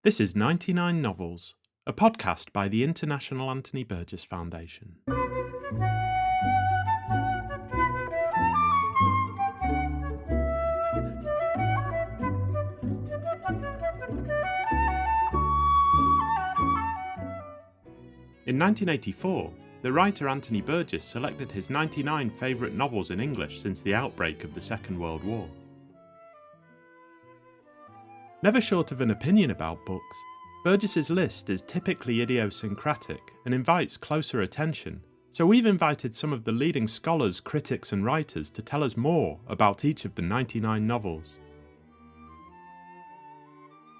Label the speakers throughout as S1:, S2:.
S1: This is 99 Novels, a podcast by the International Anthony Burgess Foundation. In 1984, the writer Anthony Burgess selected his 99 favourite novels in English since the outbreak of the Second World War. Never short of an opinion about books, Burgess's list is typically idiosyncratic and invites closer attention, so we've invited some of the leading scholars, critics and writers to tell us more about each of the 99 novels.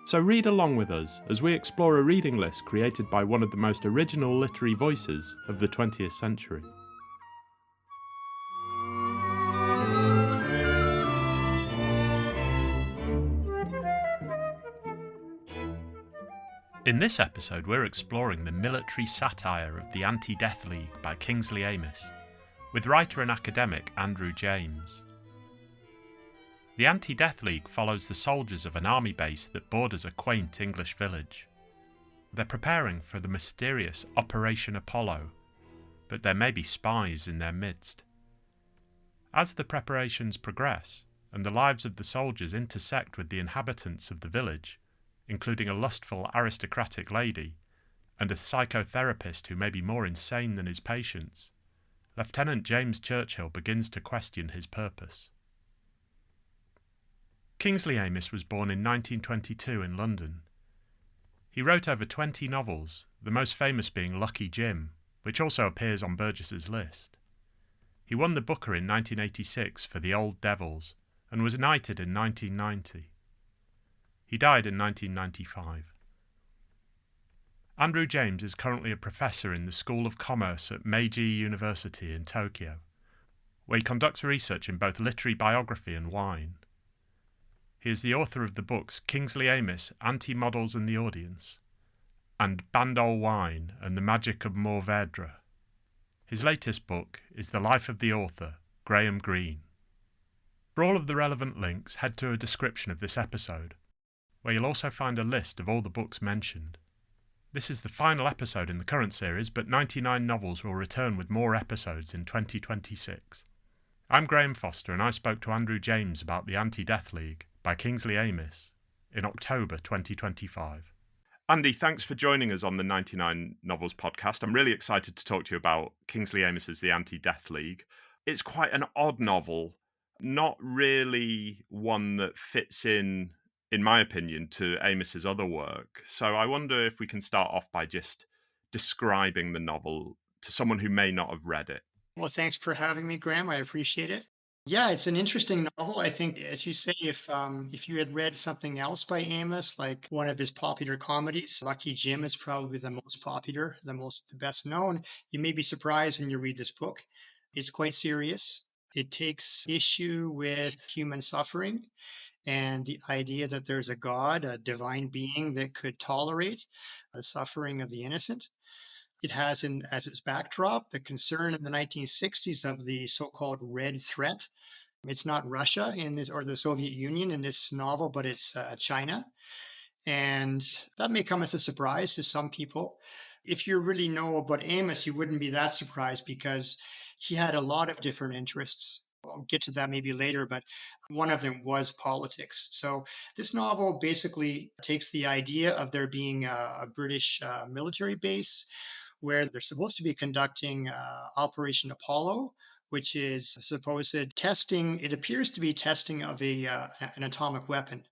S1: So read along with us as we explore a reading list created by one of the most original literary voices of the 20th century. In this episode, we're exploring the military satire of the Anti-Death League by Kingsley Amis, with writer and academic Andrew James. The Anti-Death League follows the soldiers of an army base that borders a quaint English village. They're preparing for the mysterious Operation Apollo, but there may be spies in their midst. As the preparations progress, and the lives of the soldiers intersect with the inhabitants of the village, including a lustful aristocratic lady and a psychotherapist who may be more insane than his patients, Lieutenant James Churchill begins to question his purpose. Kingsley Amis was born in 1922 in London. He wrote over 20 novels, the most famous being Lucky Jim, which also appears on Burgess's list. He won the Booker in 1986 for The Old Devils and was knighted in 1990. He died in 1995. Andrew James is currently a professor in the School of Commerce at Meiji University in Tokyo, where he conducts research in both literary biography and wine. He is the author of the books Kingsley Amis, Anti-Models and the Audience, and Bandol Wine and the Magic of Mourvèdre. His latest book is The Life of the Author, Graham Greene. For all of the relevant links, head to a description of this episode, where you'll also find a list of all the books mentioned. This is the final episode in the current series, but 99 Novels will return with more episodes in 2026. I'm Graham Foster, and I spoke to Andrew James about The Anti-Death League by Kingsley Amis in October 2025. Andy, thanks for joining us on the 99 Novels podcast. I'm really excited to talk to you about Kingsley Amis's The Anti-Death League. It's quite an odd novel, not really one that fits in my opinion, to Amis's other work. So I wonder if we can start off by just describing the novel to someone who may not have read it.
S2: Well, thanks for having me, Graham. I appreciate it. Yeah, it's an interesting novel. I think, as you say, if you had read something else by Amis, like one of his popular comedies, Lucky Jim is probably the most popular, the best known, you may be surprised when you read this book. It's quite serious. It takes issue with human suffering and the idea that there's a God, a divine being that could tolerate the suffering of the innocent. It has as its backdrop the concern in the 1960s of the so-called Red Threat. It's not Russia or the Soviet Union in this novel, but it's China. And that may come as a surprise to some people. If you really know about Amis, you wouldn't be that surprised because he had a lot of different interests. I'll get to that maybe later, but one of them was politics. So this novel basically takes the idea of there being a British military base where they're supposed to be conducting Operation Apollo, which is supposed testing. It appears to be testing of an atomic weapon,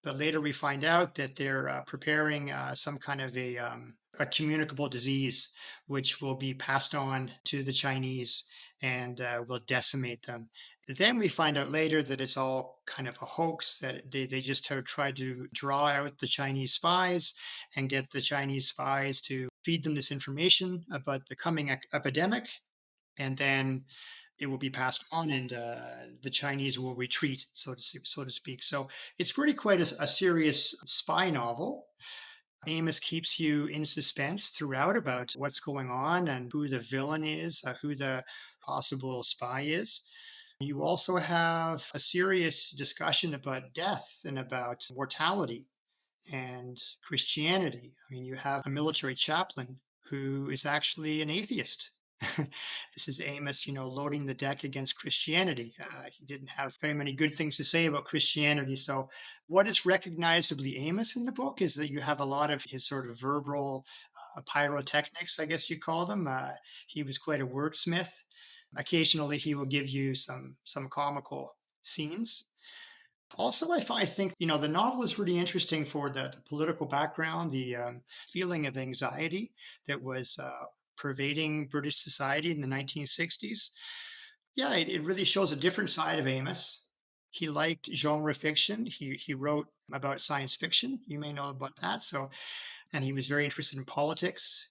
S2: but later we find out that they're preparing some kind of a communicable disease, which will be passed on to the Chinese and will decimate them. Then we find out later that it's all kind of a hoax, that they just have tried to draw out the Chinese spies and get the Chinese spies to feed them this information about the coming epidemic, and then it will be passed on and the Chinese will retreat, so to speak. So it's really quite a serious spy novel. Amos keeps you in suspense throughout about what's going on and who the villain is, who the possible spy is. You also have a serious discussion about death and about mortality and Christianity. I mean, you have a military chaplain who is actually an atheist. This is Amos, loading the deck against Christianity. He didn't have very many good things to say about Christianity. So, what is recognizably Amos in the book is that you have a lot of his sort of verbal pyrotechnics, I guess you call them. He was quite a wordsmith. Occasionally, he will give you some comical scenes. Also, I think the novel is really interesting for the political background, the feeling of anxiety that was pervading British society in the 1960s. Yeah, it really shows a different side of Amos. He liked genre fiction. He wrote about science fiction. You may know about that. So, and he was very interested in politics.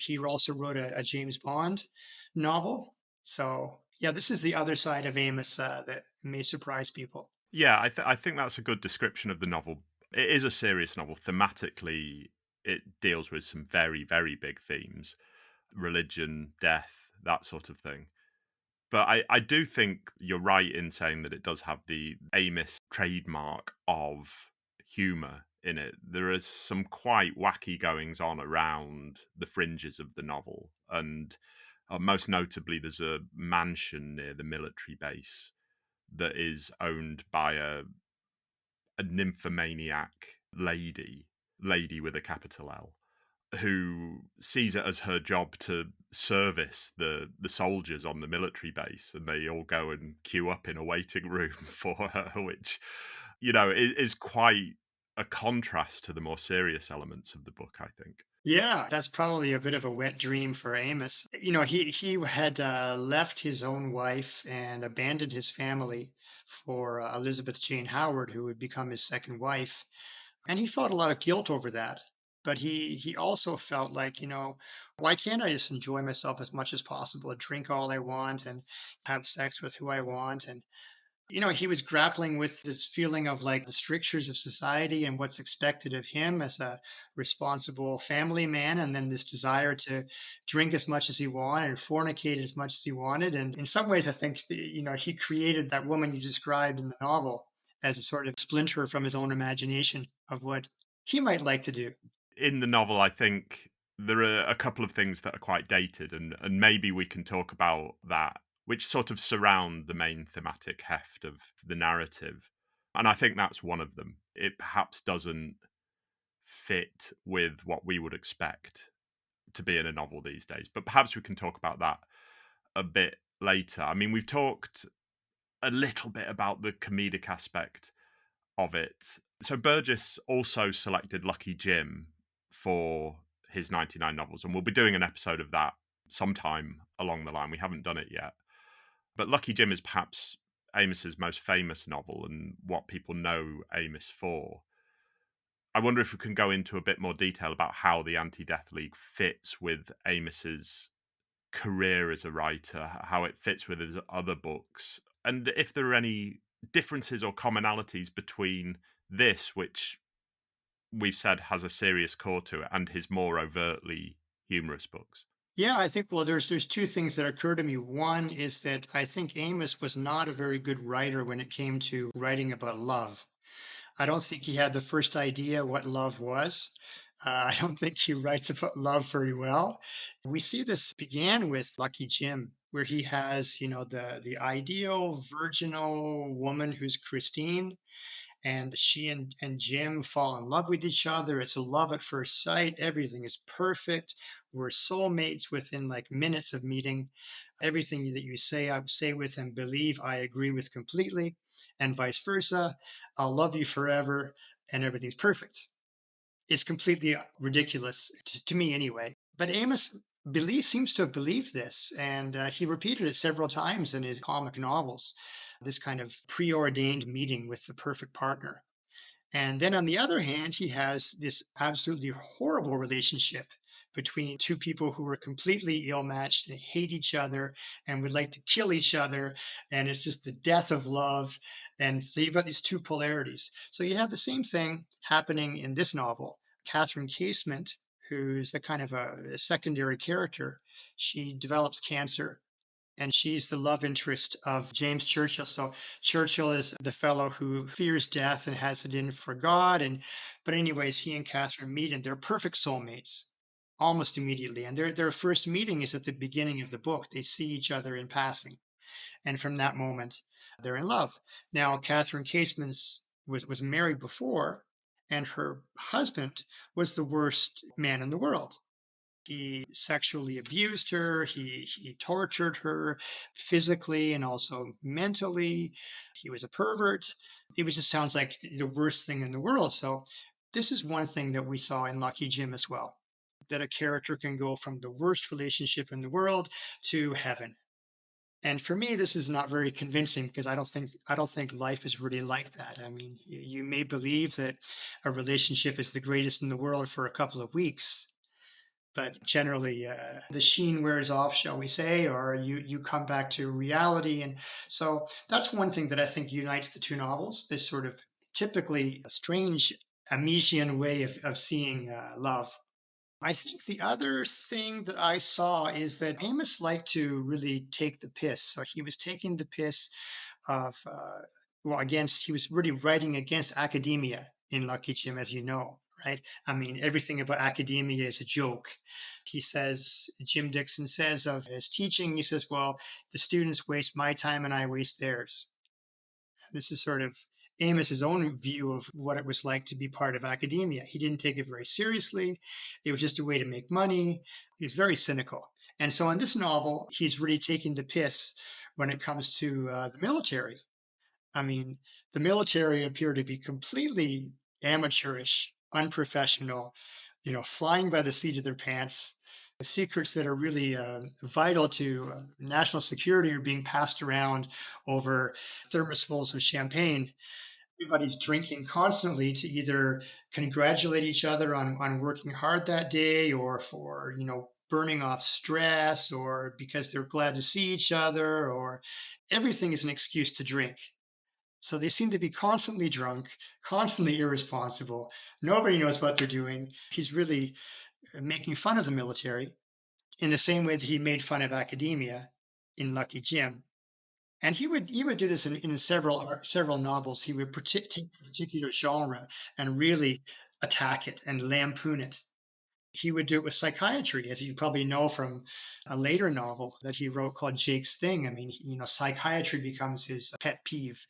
S2: He also wrote a James Bond novel. So, yeah, this is the other side of Amos that may surprise people.
S1: Yeah, I think that's a good description of the novel. It is a serious novel. Thematically, it deals with some very, very big themes: religion, death, that sort of thing. But I do think you're right in saying that it does have the Amos trademark of humour in it. There is some quite wacky goings on around the fringes of the novel. And most notably, there's a mansion near the military base that is owned by a nymphomaniac lady with a capital L, who sees it as her job to service the soldiers on the military base, and they all go and queue up in a waiting room for her, which is quite a contrast to the more serious elements of the book, I think.
S2: Yeah, that's probably a bit of a wet dream for Amos. He had left his own wife and abandoned his family for Elizabeth Jane Howard, who would become his second wife, and he felt a lot of guilt over that. But he also felt like, why can't I just enjoy myself as much as possible, drink all I want, and have sex with who I want, and he was grappling with this feeling of like the strictures of society and what's expected of him as a responsible family man, and then this desire to drink as much as he wanted and fornicate as much as he wanted. And in some ways, I think he created that woman you described in the novel as a sort of splinter from his own imagination of what he might like to do.
S1: In the novel, I think there are a couple of things that are quite dated, and maybe we can talk about that, which sort of surround the main thematic heft of the narrative. And I think that's one of them. It perhaps doesn't fit with what we would expect to be in a novel these days, but perhaps we can talk about that a bit later. I mean, we've talked a little bit about the comedic aspect of it. So Burgess also selected Lucky Jim for his 99 novels, and we'll be doing an episode of that sometime along the line. We haven't done it yet. But Lucky Jim is perhaps Amos's most famous novel and what people know Amos for. I wonder if we can go into a bit more detail about how the Anti-Death League fits with Amos's career as a writer, how it fits with his other books, and if there are any differences or commonalities between this, which we've said has a serious core to it, and his more overtly humorous books.
S2: Yeah, I think, well, there's two things that occur to me. One is that I think Amos was not a very good writer when it came to writing about love. I don't think he had the first idea what love was. I don't think he writes about love very well. We see this began with Lucky Jim, where he has, the ideal virginal woman who's Christine, and she and Jim fall in love with each other. It's a love at first sight. Everything is perfect. We're soulmates within like minutes of meeting. Everything that you say, I say with and believe, I agree with completely, and vice versa. I'll love you forever, and everything's perfect. It's completely ridiculous to me anyway. But Amos seems to have believed this, and he repeated it several times in his comic novels. This kind of preordained meeting with the perfect partner. And then on the other hand, he has this absolutely horrible relationship between two people who are completely ill matched and hate each other and would like to kill each other. And it's just the death of love. And so you've got these two polarities. So you have the same thing happening in this novel. Catherine Casement, who's a kind of a secondary character, she develops cancer and she's the love interest of James Churchill. So Churchill is the fellow who fears death and has it in for God. But anyways, he and Catherine meet and they're perfect soulmates almost immediately. And their first meeting is at the beginning of the book. They see each other in passing. And from that moment, they're in love. Now, Catherine Casement was married before, and her husband was the worst man in the world. He sexually abused her. He tortured her physically and also mentally. He was a pervert. It was just sounds like the worst thing in the world. So this is one thing that we saw in Lucky Jim as well, that a character can go from the worst relationship in the world to heaven. And for me, this is not very convincing because I don't think life is really like that. I mean, you may believe that a relationship is the greatest in the world for a couple of weeks, but generally the sheen wears off, shall we say, or you come back to reality. And so that's one thing that I think unites the two novels, this sort of typically strange Amesian way of seeing love. I think the other thing that I saw is that Amos liked to really take the piss. So he was taking the piss of, he was really writing against academia in Lucky Jim, as you know, right? I mean, everything about academia is a joke. Jim Dixon says of his teaching, he says, well, the students waste my time and I waste theirs. This is sort of Amos's own view of what it was like to be part of academia. He didn't take it very seriously. It was just a way to make money. He was very cynical. And so in this novel, he's really taking the piss when it comes to the military. I mean, the military appear to be completely amateurish, unprofessional, flying by the seat of their pants. The secrets that are really vital to national security are being passed around over thermosfuls of champagne. Everybody's drinking constantly to either congratulate each other on working hard that day or for, burning off stress or because they're glad to see each other, or everything is an excuse to drink. So they seem to be constantly drunk, constantly irresponsible. Nobody knows what they're doing. He's really making fun of the military in the same way that he made fun of academia in Lucky Jim. And he would do this in several novels. He would take a particular genre and really attack it and lampoon it. He would do it with psychiatry, as you probably know from a later novel that he wrote called Jake's Thing. I mean, psychiatry becomes his pet peeve.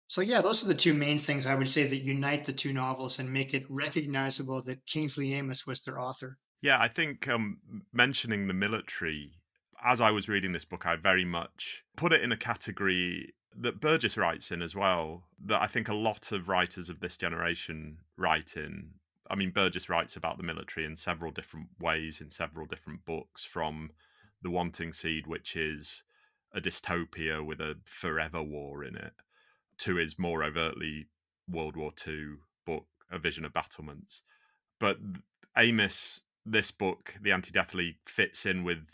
S2: So yeah, those are the two main things I would say that unite the two novels and make it recognizable that Kingsley Amis was their author.
S1: Yeah, I think mentioning the military, as I was reading this book, I very much put it in a category that Burgess writes in as well, that I think a lot of writers of this generation write in. I mean, Burgess writes about the military in several different ways, in several different books, from The Wanting Seed, which is a dystopia with a forever war in it, to his more overtly World War II book, A Vision of Battlements. But Amis, this book, The Anti-Death League, fits in with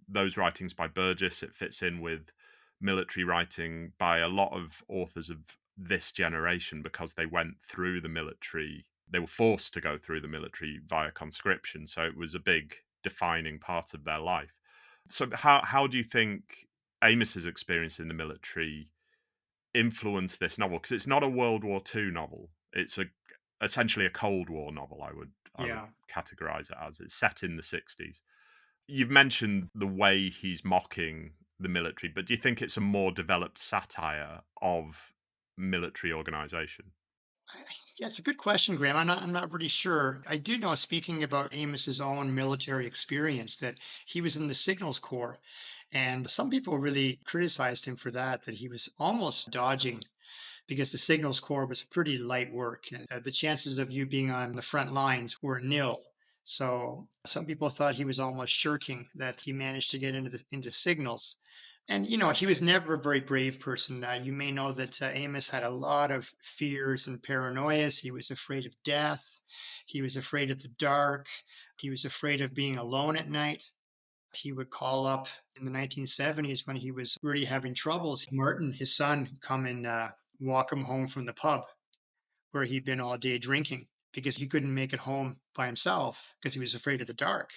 S1: those writings by Burgess. It fits in with military writing by a lot of authors of this generation because they went through the military. They were forced to go through the military via conscription. So it was a big defining part of their life. So how do you think Amis's experience in the military influenced this novel? Because it's not a World War II novel. It's essentially a Cold War novel, I would categorize it as. It's set in the 60s. You've mentioned the way he's mocking the military, but do you think it's a more developed satire of military organization?
S2: Yeah, it's a good question, Graham. I'm not really sure. I do know, speaking about Amos's own military experience, that he was in the Signals Corps. And some people really criticized him for that he was almost dodging because the Signals Corps was pretty light work. The chances of you being on the front lines were nil. So some people thought he was almost shirking that he managed to get into signals. And, he was never a very brave person. You may know that Amos had a lot of fears and paranoias. He was afraid of death. He was afraid of the dark. He was afraid of being alone at night. He would call up in the 1970s when he was really having troubles. Martin, his son, come and walk him home from the pub where he'd been all day drinking because he couldn't make it home by himself because he was afraid of the dark.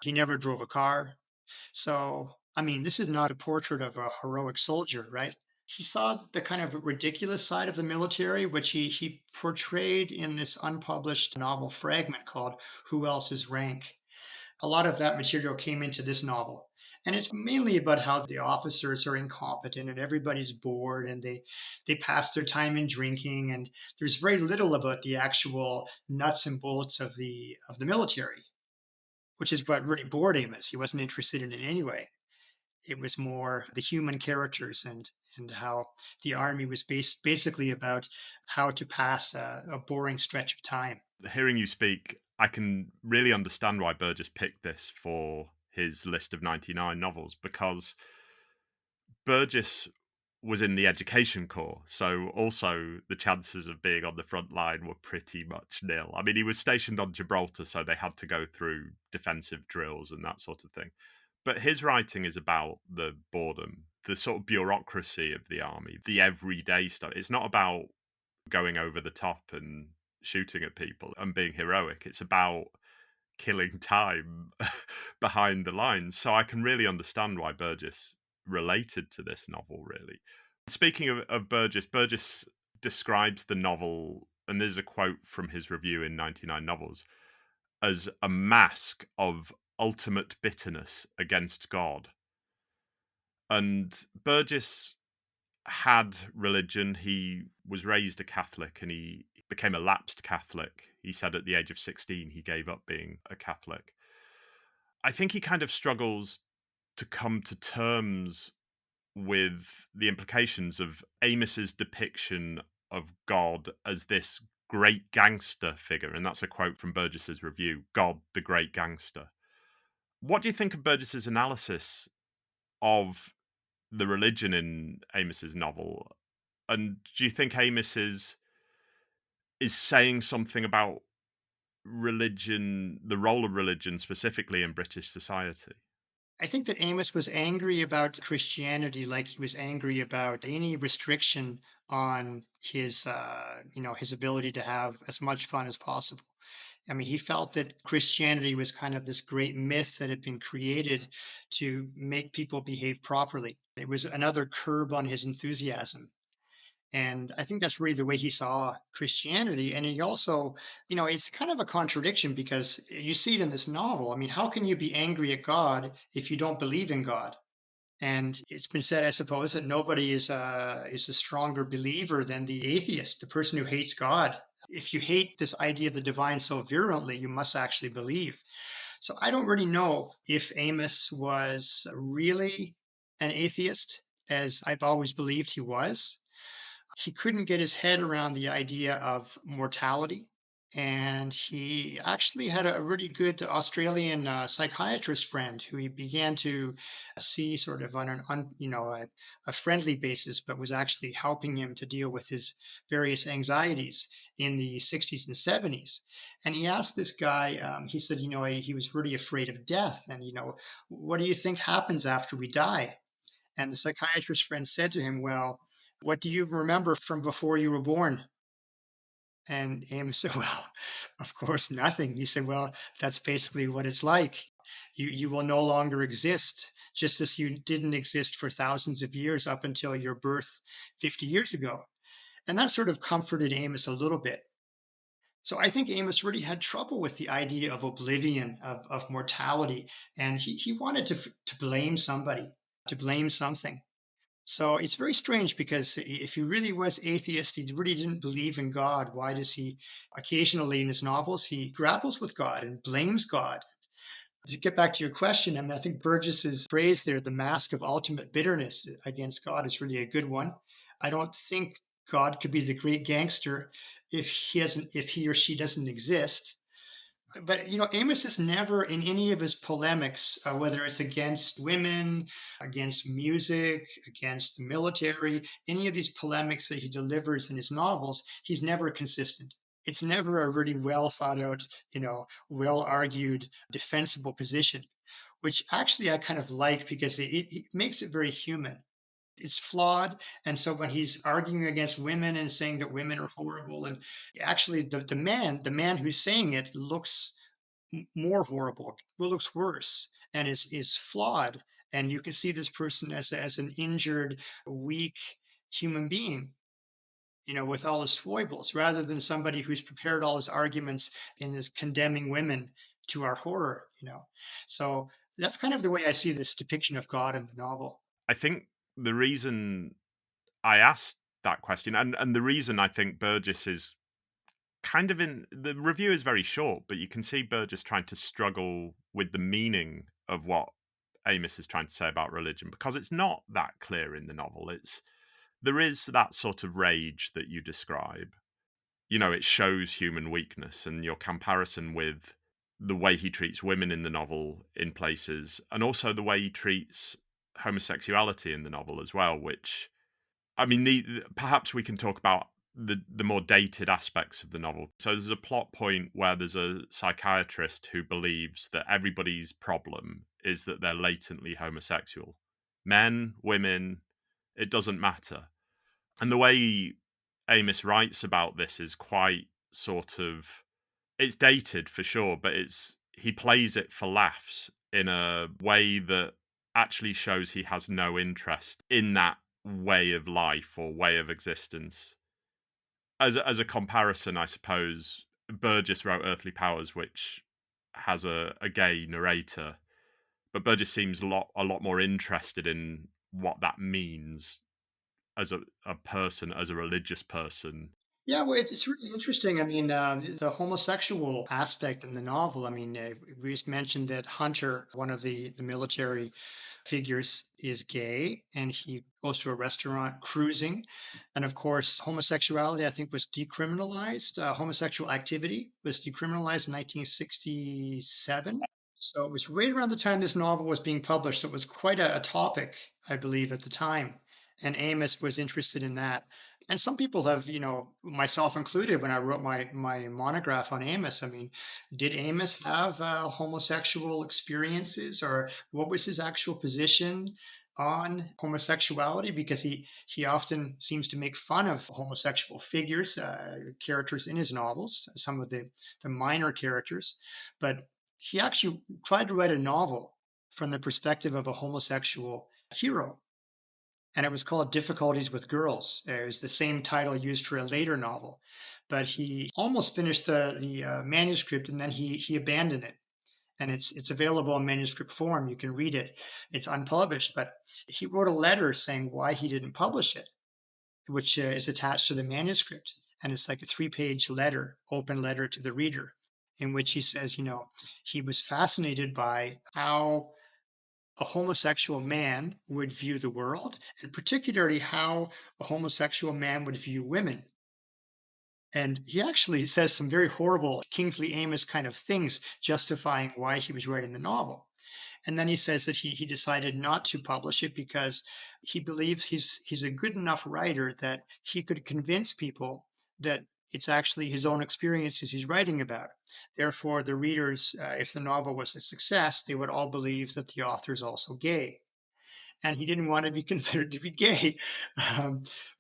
S2: He never drove a car. So, I mean, this is not a portrait of a heroic soldier, right? He saw the kind of ridiculous side of the military, which he portrayed in this unpublished novel fragment called Who Else is Rank? A lot of that material came into this novel. And it's mainly about how the officers are incompetent and everybody's bored and they pass their time in drinking. And there's very little about the actual nuts and bolts of the military, which is what really bored Amos. He wasn't interested in it anyway. It was more the human characters and how the army was basically about how to pass a boring stretch of time.
S1: Hearing you speak, I can really understand why Burgess picked this for his list of 99 novels, because Burgess was in the education corps, so also the chances of being on the front line were pretty much nil. I mean, he was stationed on Gibraltar, so they had to go through defensive drills and that sort of thing. But his writing is about the boredom, the sort of bureaucracy of the army, the everyday stuff. It's not about going over the top and shooting at people and being heroic. It's about killing time behind the lines. So I can really understand why Burgess related to this novel, really. Speaking of Burgess, Burgess describes the novel, and there's a quote from his review in 99 Novels, as a mask of ultimate bitterness against God. And Burgess had religion. He was raised a Catholic and he became a lapsed Catholic. He said at the age of 16 he gave up being a Catholic. I think he kind of struggles to come to terms with the implications of Amis's depiction of God as this great gangster figure. And that's a quote from Burgess's review, God, the great gangster. What do you think of Burgess's analysis of the religion in Amis's novel? And do you think Amis is saying something about religion, the role of religion specifically in British society?
S2: I think that Amos was angry about Christianity, like he was angry about any restriction on his ability to have as much fun as possible. I mean, he felt that Christianity was kind of this great myth that had been created to make people behave properly. It was another curb on his enthusiasm. And I think that's really the way he saw Christianity. And he also, it's kind of a contradiction because you see it in this novel. I mean, how can you be angry at God if you don't believe in God? And it's been said, I suppose, that nobody is a stronger believer than the atheist, the person who hates God. If you hate this idea of the divine so virulently, you must actually believe. So I don't really know if Amos was really an atheist, as I've always believed he was. He couldn't get his head around the idea of mortality. And he actually had a really good Australian psychiatrist friend who he began to see sort of on a friendly basis, but was actually helping him to deal with his various anxieties in the 60s and 70s. And he asked this guy, he said, he was really afraid of death. And, what do you think happens after we die? And the psychiatrist friend said to him, well, what do you remember from before you were born? And Amos said, well, of course, nothing. He said, well, that's basically what it's like. You will no longer exist, just as you didn't exist for thousands of years up until your birth 50 years ago. And that sort of comforted Amos a little bit. So I think Amos really had trouble with the idea of oblivion, of mortality. And he wanted to blame somebody, to blame something. So it's very strange because if he really was atheist, he really didn't believe in God. Why does he occasionally in his novels, he grapples with God and blames God? To get back to your question, I mean, I think Burgess's phrase there, the mask of ultimate bitterness against God, is really a good one. I don't think God could be the great gangster if he or she doesn't exist. But Amos is never in any of his polemics, whether it's against women, against music, against the military, any of these polemics that he delivers in his novels, he's never consistent. It's never a really well thought out, well argued, defensible position, which actually I kind of like because it makes it very human. It's flawed. And so when he's arguing against women and saying that women are horrible, and actually the man who's saying it looks more horrible, well, looks worse, and is flawed. And you can see this person as an injured, weak human being, with all his foibles, rather than somebody who's prepared all his arguments and is condemning women to our horror. So that's kind of the way I see this depiction of God in the novel.
S1: I think the reason I asked that question, and the reason I think Burgess is kind of in the review is very short, but you can see Burgess trying to struggle with the meaning of what Amos is trying to say about religion, because it's not that clear in the novel. There is that sort of rage that you describe. It shows human weakness, and your comparison with the way he treats women in the novel in places, and also the way he treats homosexuality in the novel as well, which, I mean, perhaps we can talk about the more dated aspects of the novel. So there's a plot point where there's a psychiatrist who believes that everybody's problem is that they're latently homosexual. Men, women, it doesn't matter. And the way Amos writes about this is quite sort of, it's dated for sure, but he plays it for laughs in a way that actually shows he has no interest in that way of life or way of existence. As a comparison, I suppose Burgess wrote Earthly Powers, which has a gay narrator, but Burgess seems a lot more interested in what that means as a person, as a religious person.
S2: Yeah, well, it's really interesting. I mean, the homosexual aspect in the novel. I mean, we just mentioned that Hunter, one of the military figures, is gay, and he goes to a restaurant cruising. And of course, homosexuality, I think, was decriminalized. Homosexual activity was decriminalized in 1967. So it was right around the time this novel was being published. So it was quite a topic, I believe, at the time. And Amos was interested in that. And some people have, myself included, when I wrote my monograph on Amos, I mean, did Amos have homosexual experiences, or what was his actual position on homosexuality? Because he often seems to make fun of homosexual figures, characters in his novels, some of the minor characters, but he actually tried to write a novel from the perspective of a homosexual hero, and it was called Difficulties with Girls. It was the same title used for a later novel, but he almost finished the manuscript, and then he abandoned it. And it's available in manuscript form. You can read it. It's unpublished, but he wrote a letter saying why he didn't publish it, which is attached to the manuscript. And it's like a 3-page letter, open letter to the reader, in which he says, he was fascinated by how a homosexual man would view the world, and particularly how a homosexual man would view women. And he actually says some very horrible Kingsley Amis kind of things justifying why he was writing the novel. And then he says that he decided not to publish it because he believes he's a good enough writer that he could convince people that it's actually his own experiences he's writing about. Therefore, the readers, if the novel was a success, they would all believe that the author is also gay, and he didn't want to be considered to be gay.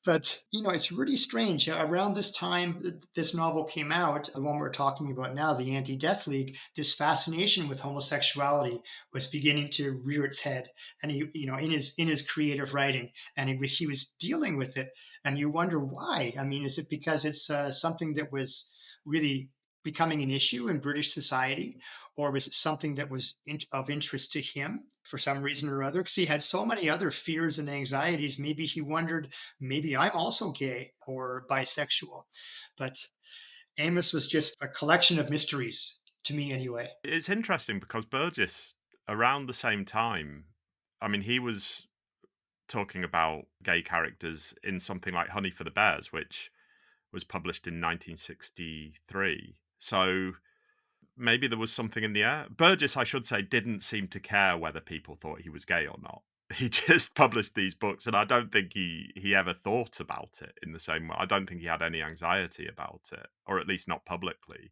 S2: But it's really strange. Around this time this novel came out, the one we're talking about now, the Anti-Death League, this fascination with homosexuality was beginning to rear its head, and he, in his creative writing, and he was dealing with it, and you wonder why. I mean, is it because it's something that was really becoming an issue in British society, or was it something that was of interest to him for some reason or other? Because he had so many other fears and anxieties. Maybe he wondered, maybe I'm also gay or bisexual. But Amos was just a collection of mysteries, to me anyway.
S1: It's interesting because Burgess, around the same time, I mean, he was talking about gay characters in something like Honey for the Bears, which was published in 1963. So maybe there was something in the air. Burgess, I should say, didn't seem to care whether people thought he was gay or not. He just published these books, and I don't think he ever thought about it in the same way. I don't think he had any anxiety about it, or at least not publicly.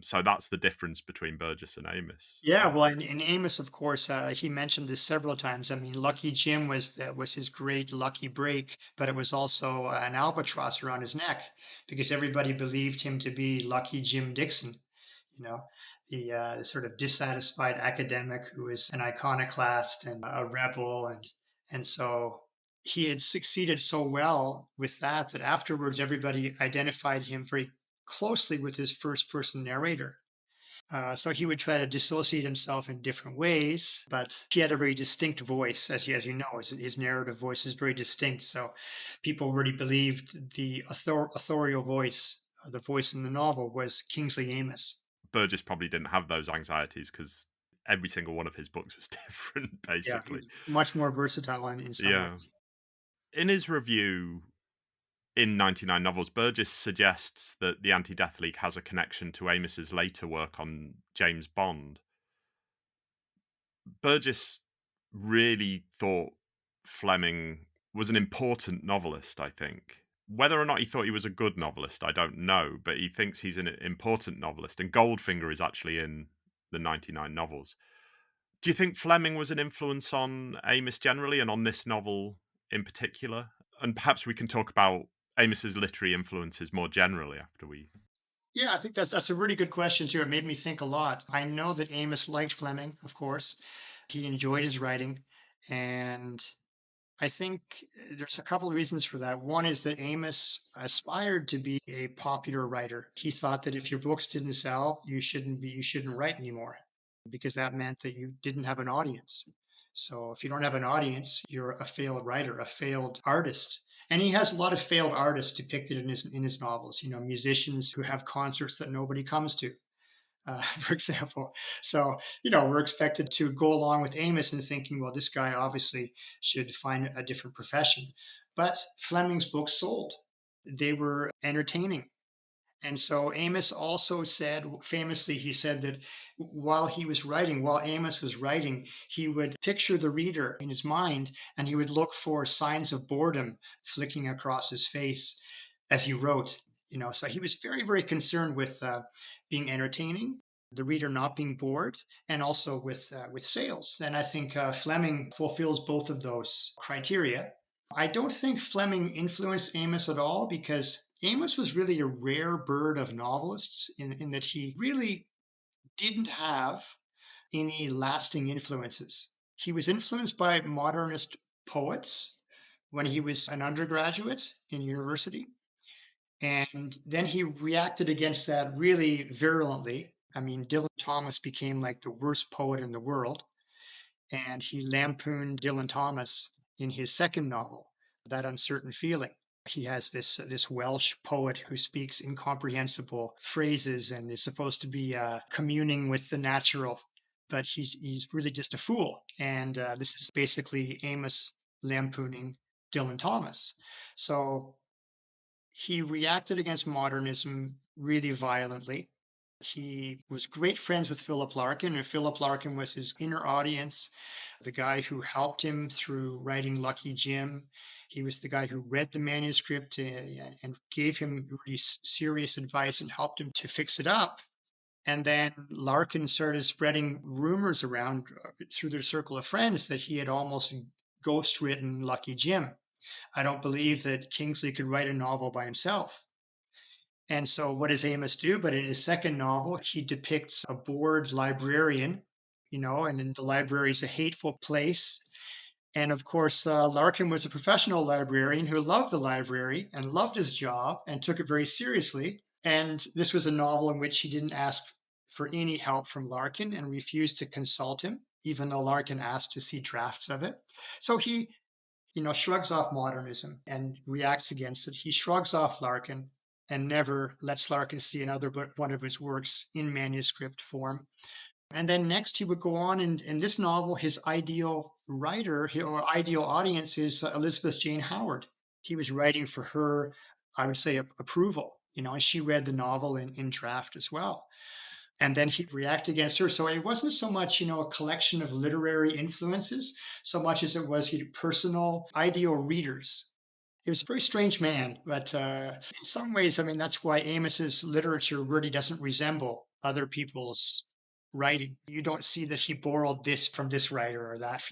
S1: So that's the difference between Burgess and Amis.
S2: Yeah, well, in Amos, of course, he mentioned this several times. I mean, Lucky Jim was his great lucky break, but it was also an albatross around his neck because everybody believed him to be Lucky Jim Dixon, you know, the sort of dissatisfied academic who was an iconoclast and a rebel, and so he had succeeded so well with that that afterwards everybody identified him very closely with his first person narrator. So he would try to dissociate himself in different ways, but he had a very distinct voice, as you know, his narrative voice is very distinct. So people really believed the authorial voice, the voice in the novel, was Kingsley Amis.
S1: Burgess probably didn't have those anxieties because every single one of his books was different,
S2: Yeah,
S1: basically.
S2: much more versatile in some
S1: Yeah.
S2: ways.
S1: In his review in 99 Novels, Burgess suggests that the Anti-Death League has a connection to Amis's later work on James Bond. Burgess really thought Fleming was an important novelist, I think. Whether or not he thought he was a good novelist, I don't know, but he thinks he's an important novelist, and Goldfinger is actually in the 99 Novels. Do you think Fleming was an influence on Amis generally and on this novel in particular? And perhaps we can talk about Amis's literary influences more generally after we.
S2: Yeah, I think that's a really good question too. It made me think a lot. I know that Amos liked Fleming, of course. He enjoyed his writing, and I think there's a couple of reasons for that. One is that Amos aspired to be a popular writer. He thought that if your books didn't sell, you shouldn't write anymore because that meant that you didn't have an audience. So if you don't have an audience, you're a failed writer, a failed artist. And he has a lot of failed artists depicted in his novels, you know, musicians who have concerts that nobody comes to, for example. So, you know, we're expected to go along with Amos and thinking, well, this guy obviously should find a different profession. But Fleming's books sold. They were entertaining. And so Amos also said, famously, he said that while Amos was writing, he would picture the reader in his mind and he would look for signs of boredom flicking across his face as he wrote. You know, so he was very, very concerned with being entertaining, the reader not being bored, and also with sales. And I think Fleming fulfills both of those criteria. I don't think Fleming influenced Amos at all because Amos was really a rare bird of novelists in that he really didn't have any lasting influences. He was influenced by modernist poets when he was an undergraduate in university. And then he reacted against that really virulently. I mean, Dylan Thomas became like the worst poet in the world. And he lampooned Dylan Thomas in his second novel, That Uncertain Feeling. He has this Welsh poet who speaks incomprehensible phrases and is supposed to be communing with the natural, but he's really just a fool. And this is basically Amos lampooning Dylan Thomas. So he reacted against modernism really violently. He was great friends with Philip Larkin, and Philip Larkin was his inner audience, the guy who helped him through writing Lucky Jim. He was the guy who read the manuscript and gave him really serious advice and helped him to fix it up. And then Larkin started spreading rumors around through their circle of friends that he had almost ghost written Lucky Jim. I don't believe that Kingsley could write a novel by himself. And so, what does Amos do? But in his second novel, he depicts a bored librarian, you know, and then the library is a hateful place. And of course, Larkin was a professional librarian who loved the library and loved his job and took it very seriously. And this was a novel in which he didn't ask for any help from Larkin and refused to consult him, even though Larkin asked to see drafts of it. So he, you know, shrugs off modernism and reacts against it. He shrugs off Larkin and never lets Larkin see another one of his works in manuscript form. And then next he would go on in this novel, his ideal writer or ideal audience is Elizabeth Jane Howard. He was writing for her, I would say, approval. You know, and she read the novel in draft as well. And then he'd react against her. So it wasn't so much, you know, a collection of literary influences, so much as it was personal ideal readers. He was a very strange man, but in some ways, I mean, that's why Amos's literature really doesn't resemble other people's writing. You don't see that he borrowed this from this writer or that,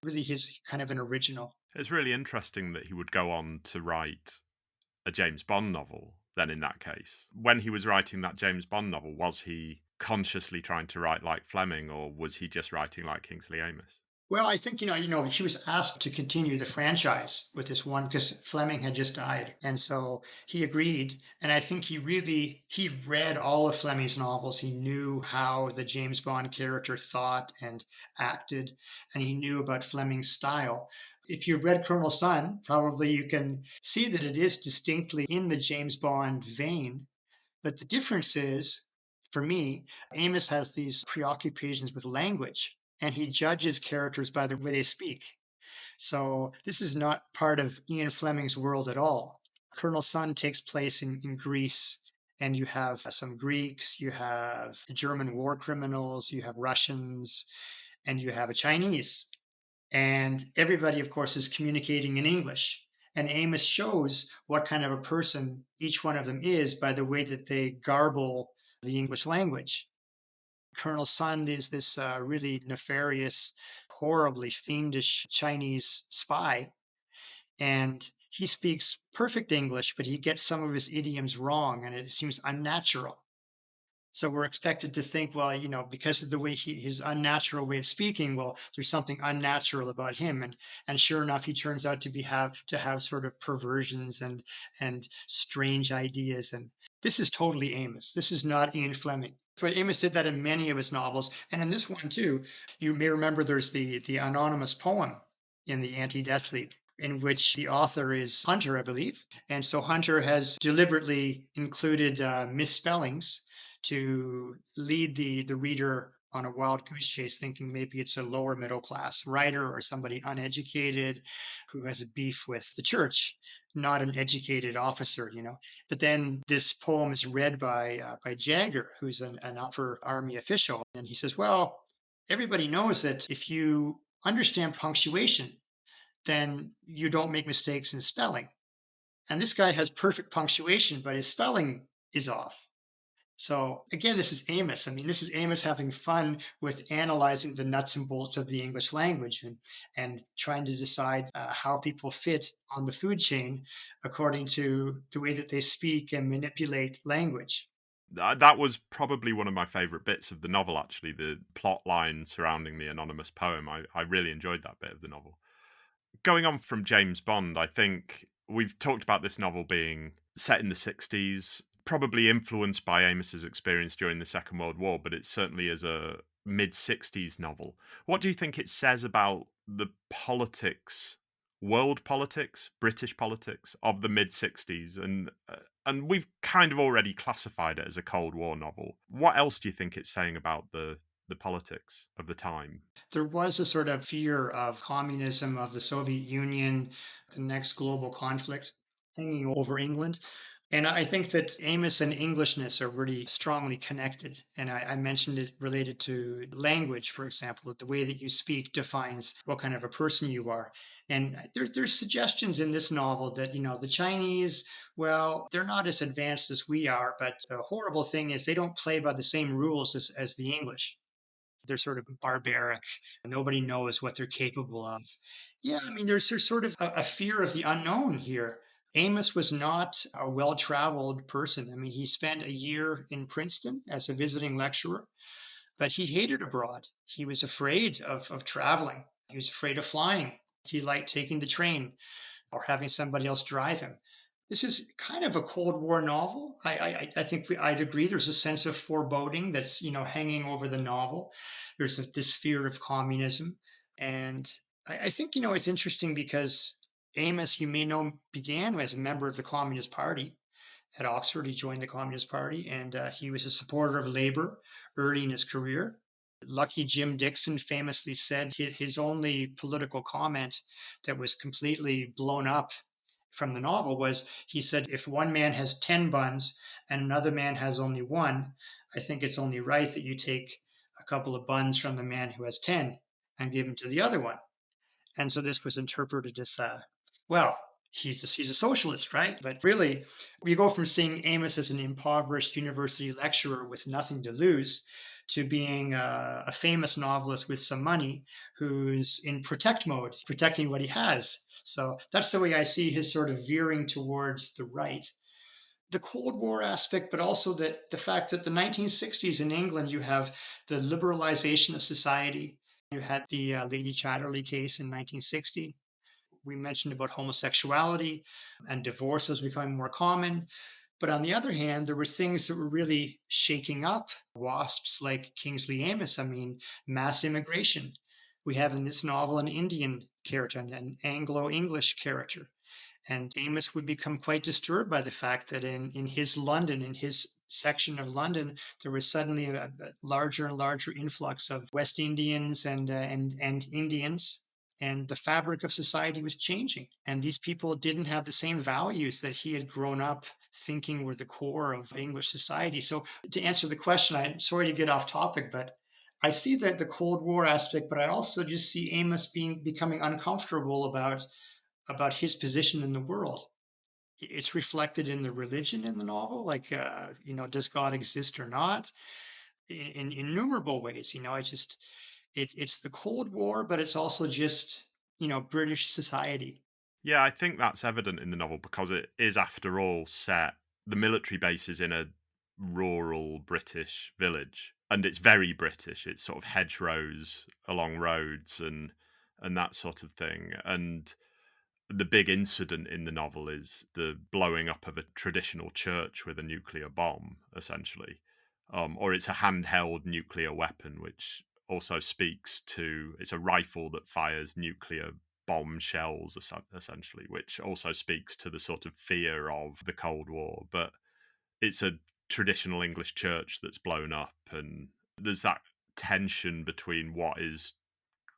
S2: really he's kind of an original.
S1: It's really interesting that he would go on to write a James Bond novel, then in that case. When he was writing that James Bond novel, was he consciously trying to write like Fleming, or was he just writing like Kingsley Amis?
S2: Well, I think, he was asked to continue the franchise with this one because Fleming had just died. And so he agreed. And I think he read all of Fleming's novels. He knew how the James Bond character thought and acted, and he knew about Fleming's style. If you've read Colonel Sun, probably you can see that it is distinctly in the James Bond vein. But the difference is, for me, Amos has these preoccupations with language and he judges characters by the way they speak. So this is not part of Ian Fleming's world at all. Colonel Sun takes place in Greece, and you have some Greeks, you have German war criminals, you have Russians, and you have a Chinese. And everybody, of course, is communicating in English. And Amos shows what kind of a person each one of them is by the way that they garble the English language. Colonel Sun is this really nefarious, horribly fiendish Chinese spy, and he speaks perfect English, but he gets some of his idioms wrong, and it seems unnatural. So we're expected to think, well, because of the way his unnatural way of speaking, well, there's something unnatural about him, and sure enough, he turns out to have sort of perversions and strange ideas, and this is totally Amos. This is not Ian Fleming. But Amos did that in many of his novels, and in this one too. You may remember there's the anonymous poem in the Anti-Death League, in which the author is Hunter, I believe, and so Hunter has deliberately included misspellings to lead the reader on a wild goose chase, thinking maybe it's a lower middle class writer or somebody uneducated who has a beef with the church, not an educated officer. But then this poem is read by Jagger, who's an upper army official, and he says, well, everybody knows that if you understand punctuation, then you don't make mistakes in spelling. And this guy has perfect punctuation, but his spelling is off. So again, this is Amos. I mean, this is Amos having fun with analyzing the nuts and bolts of the English language and trying to decide how people fit on the food chain according to the way that they speak and manipulate language.
S1: That was probably one of my favourite bits of the novel, actually, the plot line surrounding the anonymous poem. I really enjoyed that bit of the novel. Going on from James Bond, I think we've talked about this novel being set in the 60s, probably influenced by Amos's experience during the Second World War, but it certainly is a mid-60s novel. What do you think it says about the politics, world politics, British politics of the mid-60s? And we've kind of already classified it as a Cold War novel. What else do you think it's saying about the politics of the time?
S2: There was a sort of fear of communism, of the Soviet Union, the next global conflict hanging over England. And I think that Amos and Englishness are really strongly connected. And I mentioned it related to language, for example, that the way that you speak defines what kind of a person you are. And there's suggestions in this novel that, the Chinese, well, they're not as advanced as we are, but the horrible thing is they don't play by the same rules as the English. They're sort of barbaric. Nobody knows what they're capable of. Yeah, I mean, there's sort of a fear of the unknown here. Amos was not a well traveled person. I mean, he spent a year in Princeton as a visiting lecturer, but he hated abroad. He was afraid of traveling, he was afraid of flying. He liked taking the train or having somebody else drive him. This is kind of a Cold War novel. I think I'd agree. There's a sense of foreboding that's hanging over the novel. There's this fear of communism, and I think it's interesting because Amos, you may know, began as a member of the Communist Party at Oxford. He joined the Communist Party, and he was a supporter of labor early in his career. Lucky Jim Dixon famously said his only political comment that was completely blown up from the novel was, he said, if one man has 10 buns and another man has only one, I think it's only right that you take a couple of buns from the man who has 10 and give them to the other one. And so this was interpreted as, well, he's a socialist, right? But really, we go from seeing Amos as an impoverished university lecturer with nothing to lose to being a famous novelist with some money who's in protect mode, protecting what he has. So that's the way I see his sort of veering towards the right. The Cold War aspect, but also that the fact that the 1960s in England, you have the liberalization of society. You had the Lady Chatterley case in 1960. We mentioned about homosexuality and divorce was becoming more common. But on the other hand, there were things that were really shaking up WASPs like Kingsley Amis. I mean, mass immigration. We have in this novel an Indian character, an Anglo English character. And Amos would become quite disturbed by the fact that in his London, in his section of London, there was suddenly a larger and larger influx of West Indians and Indians, and the fabric of society was changing. And these people didn't have the same values that he had grown up thinking were the core of English society. So to answer the question, I'm sorry to get off topic, but I see that the Cold War aspect, but I also just see Amos becoming uncomfortable about his position in the world. It's reflected in the religion in the novel, like does God exist or not? In innumerable ways, it's the Cold War, but it's also just British society.
S1: Yeah, I think that's evident in the novel because it is, after all, set. The military base is in a rural British village, and it's very British. It's sort of hedgerows along roads and that sort of thing. And the big incident in the novel is the blowing up of a traditional church with a nuclear bomb, essentially, or it's a handheld nuclear weapon, which also speaks to it's a rifle that fires nuclear bomb shells, essentially, which also speaks to the sort of fear of the Cold War. But it's a traditional English church that's blown up, and there's that tension between what is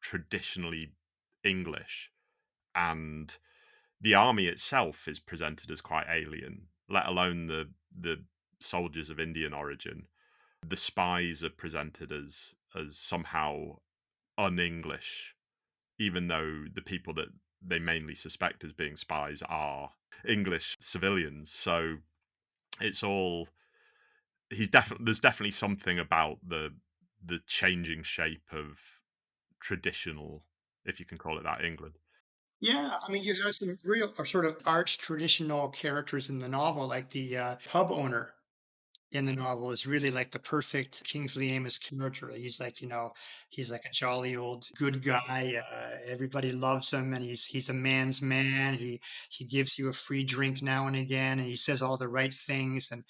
S1: traditionally English and the army itself is presented as quite alien, let alone the soldiers of Indian origin. The spies are presented as somehow un-English, even though the people that they mainly suspect as being spies are English civilians. So it's all there's definitely something about the changing shape of traditional, if you can call it that, England.
S2: Yeah, I mean, you have some real or sort of arch traditional characters in the novel, like the pub owner in the novel is really like the perfect Kingsley Amis character. He's like a jolly old good guy. Everybody loves him, and he's a man's man. He gives you a free drink now and again, and he says all the right things, and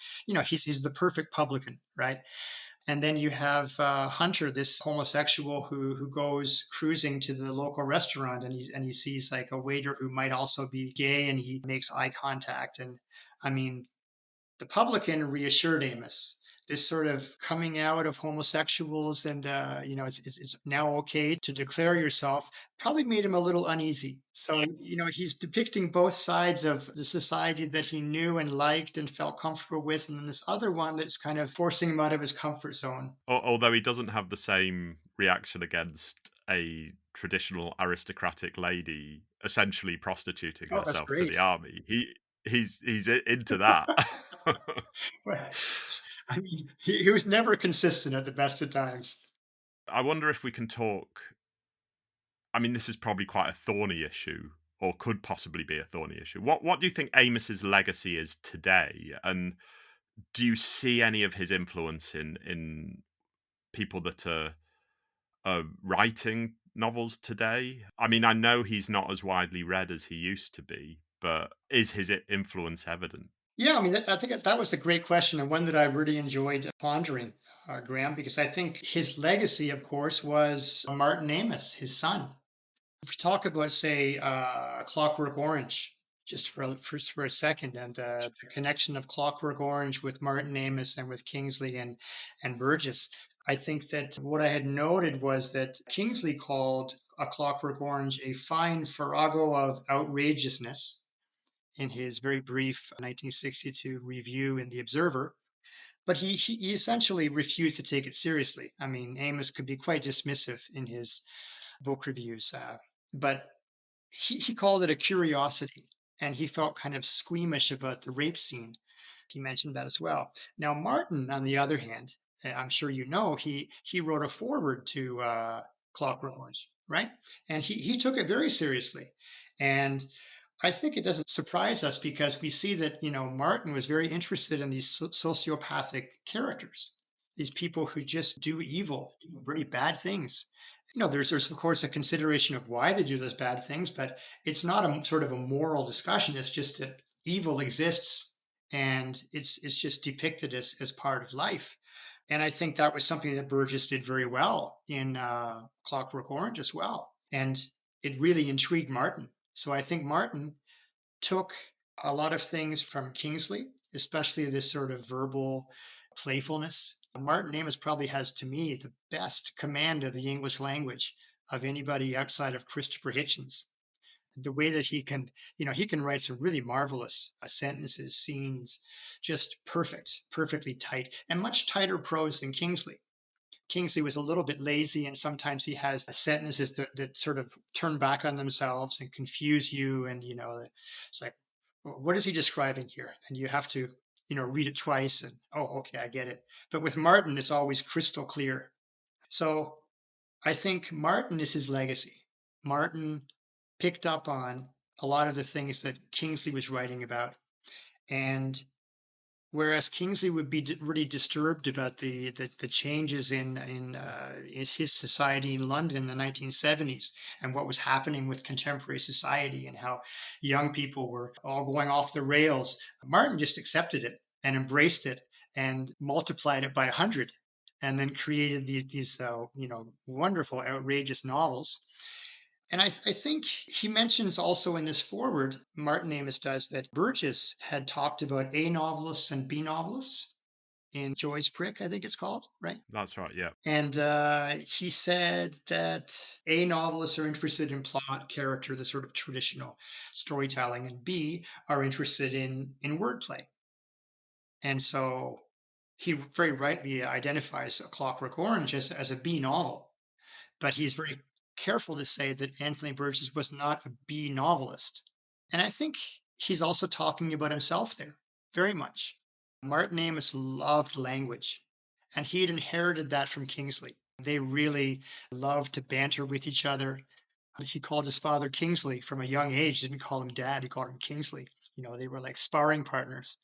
S2: he's the perfect publican, right? And then you have Hunter, this homosexual who goes cruising to the local restaurant, and he sees like a waiter who might also be gay, and he makes eye contact. And I mean, the publican reassured Amos. This sort of coming out of homosexuals and it's now okay to declare yourself probably made him a little uneasy. So he's depicting both sides of the society that he knew and liked and felt comfortable with, and then this other one that's kind of forcing him out of his comfort zone.
S1: Although he doesn't have the same reaction against a traditional aristocratic lady essentially prostituting
S2: Oh, that's
S1: herself to the
S2: great.
S1: army. He's into that.
S2: Well, I mean, he was never consistent at the best of times.
S1: I wonder if we can talk. I mean, this is probably quite a thorny issue, or could possibly be a thorny issue. What do you think Amos's legacy is today, and do you see any of his influence in people that are writing novels today? I mean, I know he's not as widely read as he used to be, but is his influence evident?
S2: Yeah, I mean, I think that was a great question and one that I really enjoyed pondering, Graham, because I think his legacy, of course, was Martin Amis, his son. If we talk about, say, Clockwork Orange, just for a second, and the connection of Clockwork Orange with Martin Amis and with Kingsley and Burgess, I think that what I had noted was that Kingsley called A Clockwork Orange a fine farrago of outrageousness in his very brief 1962 review in The Observer, but he essentially refused to take it seriously. I mean, Amos could be quite dismissive in his book reviews, but he called it a curiosity. and he felt kind of squeamish about the rape scene. He mentioned that as well. Now, Martin, on the other hand, I'm sure you know, he wrote a foreword to Clockwork Orange, right? And he took it very seriously. And I think it doesn't surprise us because we see that, Martin was very interested in these sociopathic characters, these people who just do evil, do really bad things. There's of course a consideration of why they do those bad things, but it's not a sort of a moral discussion. It's just that evil exists and it's just depicted as part of life. And I think that was something that Burgess did very well in Clockwork Orange as well. And it really intrigued Martin. So I think Martin took a lot of things from Kingsley, especially this sort of verbal playfulness. Martin Amis probably has, to me, the best command of the English language of anybody outside of Christopher Hitchens. The way that he can write some really marvelous sentences, scenes, just perfectly tight, and much tighter prose than Kingsley. Kingsley was a little bit lazy, and sometimes he has sentences that sort of turn back on themselves and confuse you. And, it's like, what is he describing here? And you have to, read it twice and, oh, okay, I get it. But with Martin, it's always crystal clear. So I think Martin is his legacy. Martin picked up on a lot of the things that Kingsley was writing about. And whereas Kingsley would be really disturbed about the changes in his society in London in the 1970s and what was happening with contemporary society and how young people were all going off the rails, Martin just accepted it and embraced it and multiplied it by 100, and then created these wonderful, outrageous novels. And I think he mentions also in this foreword, Martin Amis does, that Burgess had talked about A novelists and B novelists in Joy's Prick, I think it's called, right?
S1: That's right, yeah.
S2: And he said that A novelists are interested in plot, character, the sort of traditional storytelling, and B are interested in wordplay. And so he very rightly identifies A Clockwork Orange as a B novel, but he's very careful to say that Anthony Burgess was not a B novelist. And I think he's also talking about himself there, very much. Martin Amis loved language, and he had inherited that from Kingsley. They really loved to banter with each other. He called his father Kingsley from a young age, didn't call him dad, he called him Kingsley. They were like sparring partners.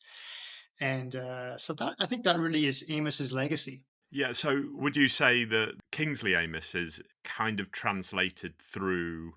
S2: And so I think that really is Amis's legacy.
S1: Yeah, so would you say that Kingsley Amis is kind of translated through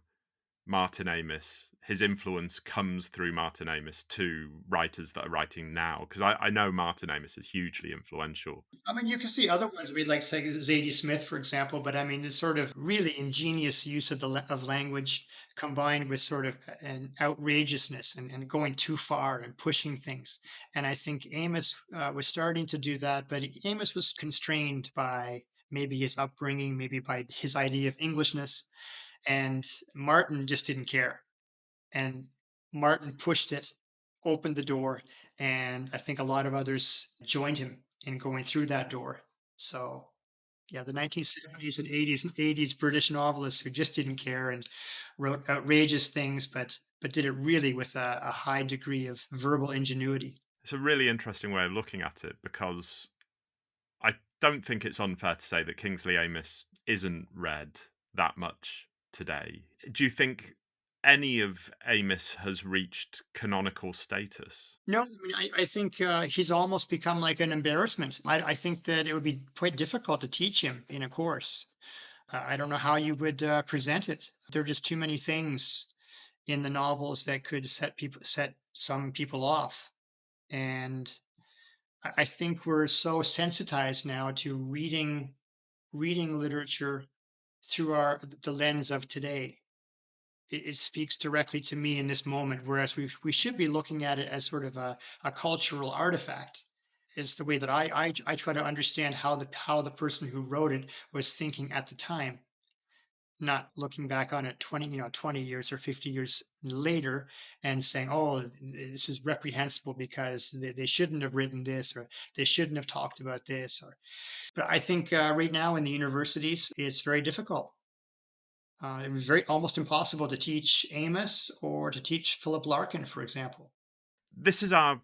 S1: Martin Amis? His influence comes through Martin Amis to writers that are writing now? Because I know Martin Amis is hugely influential.
S2: I mean, you can see other ones. We'd like to say Zadie Smith, for example, but I mean, the sort of really ingenious use of language combined with sort of an outrageousness and going too far and pushing things. And I think Amis was starting to do that, but Amis was constrained by maybe his upbringing, maybe by his idea of Englishness. And Martin just didn't care. And Martin pushed it, opened the door, and I think a lot of others joined him in going through that door. So, yeah, the 1970s and 80s British novelists who just didn't care and wrote outrageous things, but did it really with a high degree of verbal ingenuity.
S1: It's a really interesting way of looking at it, because I don't think it's unfair to say that Kingsley Amis isn't read that much today. Do you think any of Amis has reached canonical status?
S2: No, I mean, I think he's almost become like an embarrassment. I think that it would be quite difficult to teach him in a course. I don't know how you would present it. There are just too many things in the novels that could set some people off. And I think we're so sensitized now to reading literature through the lens of today. It speaks directly to me in this moment, whereas we should be looking at it as sort of a cultural artifact. Is the way that I try to understand how the person who wrote it was thinking at the time, not looking back on it 20 years or 50 years later and saying, oh, this is reprehensible because they shouldn't have written this, or they shouldn't have talked about this. But I think right now in the universities, it's very difficult. It was very almost impossible to teach Amos or to teach Philip Larkin, for example.
S1: This is a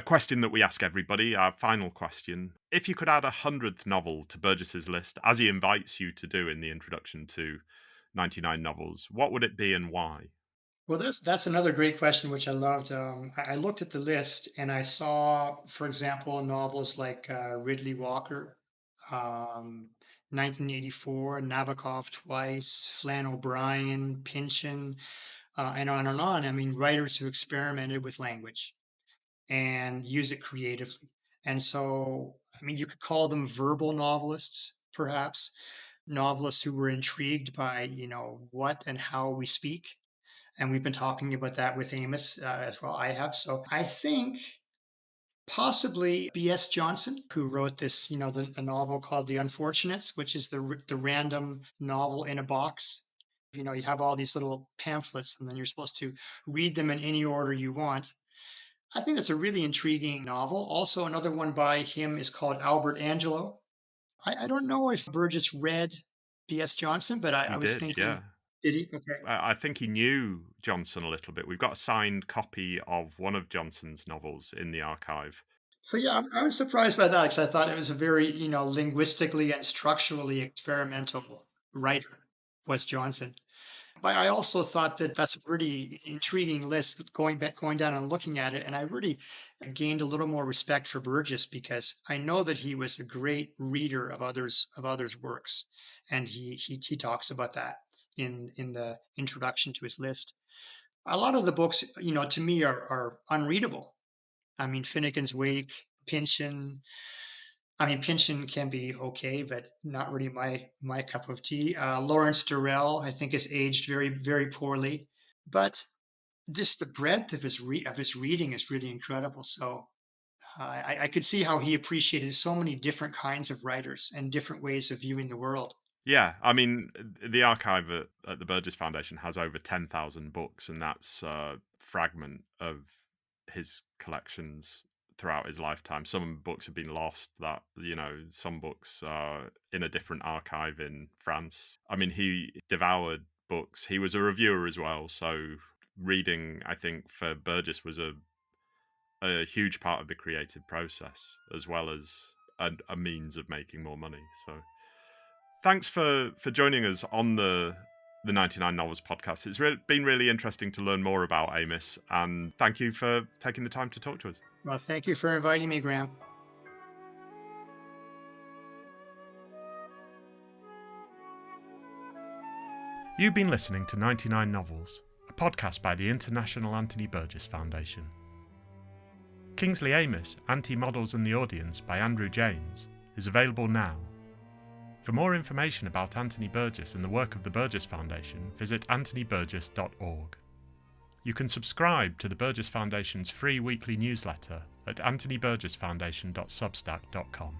S1: question that we ask everybody, our final question. If you could add a 100th novel to Burgess's list, as he invites you to do in the introduction to 99 novels, what would it be and why?
S2: Well, that's another great question, which I loved. I looked at the list and I saw, for example, novels like Ridley Walker, 1984, Nabokov twice, Flann O'Brien, Pynchon, and on and on. I mean, writers who experimented with language and use it creatively. And so, I mean, you could call them verbal novelists, perhaps, novelists who were intrigued by, what and how we speak. And we've been talking about that with Amos as well. I have. So I think possibly B.S. Johnson, who wrote this, a novel called The Unfortunates, which is the random novel in a box. You have all these little pamphlets, and then you're supposed to read them in any order you want. I think that's a really intriguing novel. Also, another one by him is called Albert Angelo. I don't know if Burgess read B.S. Johnson, but I
S1: He
S2: was
S1: did,
S2: thinking,
S1: yeah.
S2: did he? Okay.
S1: I think he knew Johnson a little bit. We've got a signed copy of one of Johnson's novels in the archive.
S2: So yeah, I was surprised by that because I thought it was a very, linguistically and structurally experimental writer, was Johnson. But I also thought that that's a pretty intriguing list going down and looking at it. And I really gained a little more respect for Burgess because I know that he was a great reader of others' works. And he talks about that in the introduction to his list. A lot of the books, to me are unreadable. I mean, Finnegan's Wake, Pynchon. I mean, Pynchon can be okay, but not really my cup of tea. Lawrence Durrell, I think, is aged very, very poorly, but just the breadth of his reading is really incredible. So I could see how he appreciated so many different kinds of writers and different ways of viewing the world.
S1: Yeah, I mean, the archive at the Burgess Foundation has over 10,000 books, and that's a fragment of his collections throughout his lifetime. Some books have been lost, some books are in a different archive in France. I mean, he devoured books. He was a reviewer as well, so reading, I think, for Burgess was a huge part of the creative process, as well as a means of making more money. So thanks for joining us on the 99 Novels podcast. It's been really interesting to learn more about Amos, and thank you for taking the time to talk to us.
S2: Well, thank you for inviting me, Graham.
S1: You've been listening to 99 Novels, a podcast by the International Anthony Burgess Foundation. Kingsley Amis, Anti-Models and the Audience by Andrew James, is available now. For more information about Anthony Burgess and the work of the Burgess Foundation, visit anthonyburgess.org. You can subscribe to the Burgess Foundation's free weekly newsletter at anthonyburgessfoundation.substack.com.